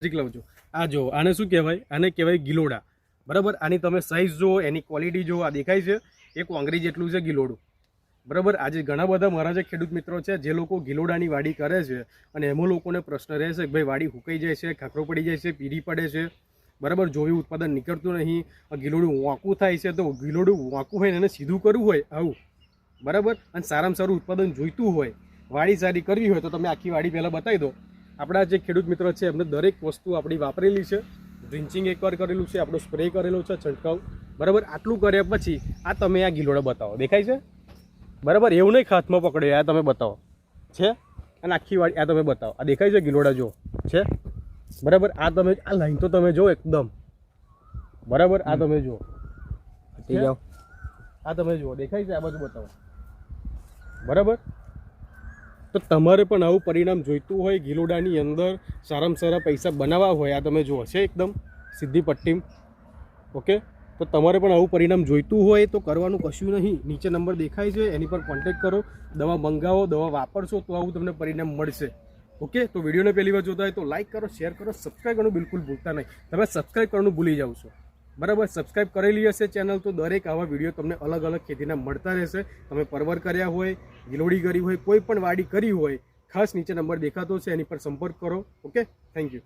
નજીક લાવું છું। આ જો આને શું કહેવાય? આને કહેવાય ગિલોડા, બરાબર। આની તમે સાઇઝ જો, એની ક્વોલિટી જો, આ દેખાય છે એ કોંગરી જેટલું છે ગિલોડું, બરાબર। આજે ઘણા બધા મારા જે ખેડૂત મિત્રો છે જે લોકો ગિલોડાની વાડી કરે છે અને એમાં લોકોને પ્રશ્ન રહે છે કે ભાઈ વાડી હુકાઈ જાય છે, ખાખરો પડી જાય છે, પીરી પડે છે, બરાબર, જોયું ઉત્પાદન નીકળતું નહીં, ગિલોડું વાંકું થાય છે। તો ગિલોડું વાંકું હોય ને એને સીધું કરવું હોય આવું, બરાબર, અને સારામાં સારું ઉત્પાદન જોઈતું હોય, વાડી સારી કરવી હોય તો તમે આખી વાડી પહેલાં બતાવી દો। આપણા જે ખેડૂત મિત્રો છે એમને દરેક વસ્તુ આપણી વાપરેલી છે, ડ્રિન્ચિંગ એકવાર કરેલું છે, આપણો સ્પ્રે કરેલો છે, છંટકાવ, બરાબર। આટલું કર્યા પછી આ તમે આ ગિલોડા બતાવો, દેખાય છે, બરાબર। એવું નહીં હાથમાં પકડ્યો, આ તમે બતાવો છે, અને આખી વાડી આ તમે બતાવો, આ દેખાય છે ગિલોડા જો છે, બરાબર। આ તમે આ લાઈન તો તમે જો એકદમ, બરાબર, આ તમે જુઓ, આ તમે જુઓ, દેખાય છે, આ બાજુ બતાવો, બરાબર। તો તમારે પણ આવું પરિણામ જોઈતું હોય, ગિલોડાની અંદર સારામાં સારા પૈસા બનાવવા હોય, આ તમે જુઓ છે એકદમ સીધી પટ્ટી, ઓકે। તો તમારે પણ આવું પરિણામ જોઈતું હોય તો કરવાનું કશું નહીં, નીચે નંબર દેખાય છે એની પર કોન્ટેક્ટ કરો, દવા મંગાવો, દવા વાપરશો તો આવું તમને પરિણામ મળશે, ઓકે। તો વિડીયોને પહેલી વાર જોતા હોય તો લાઇક કરો, શેર કરો, સબસ્ક્રાઈબ કરવાનું બિલકુલ ભૂલતા નહીં, તમે સબસ્ક્રાઈબ કરવાનું ભૂલી જાવ છો, બરાબર। સબસ્ક્રાઈબ કરેલી હશે ચેનલ તો દરેક આવા વિડીયો તમને અલગ અલગ ખેતીના મળતા રહેશે। તમે પરવર કર્યા હોય, ગિલોડી કરી હોય, કોઈ પણ વાડી કરી હોય, ખાસ નીચે નંબર દેખાતો છે એની પર સંપર્ક કરો, ઓકે। Thank you.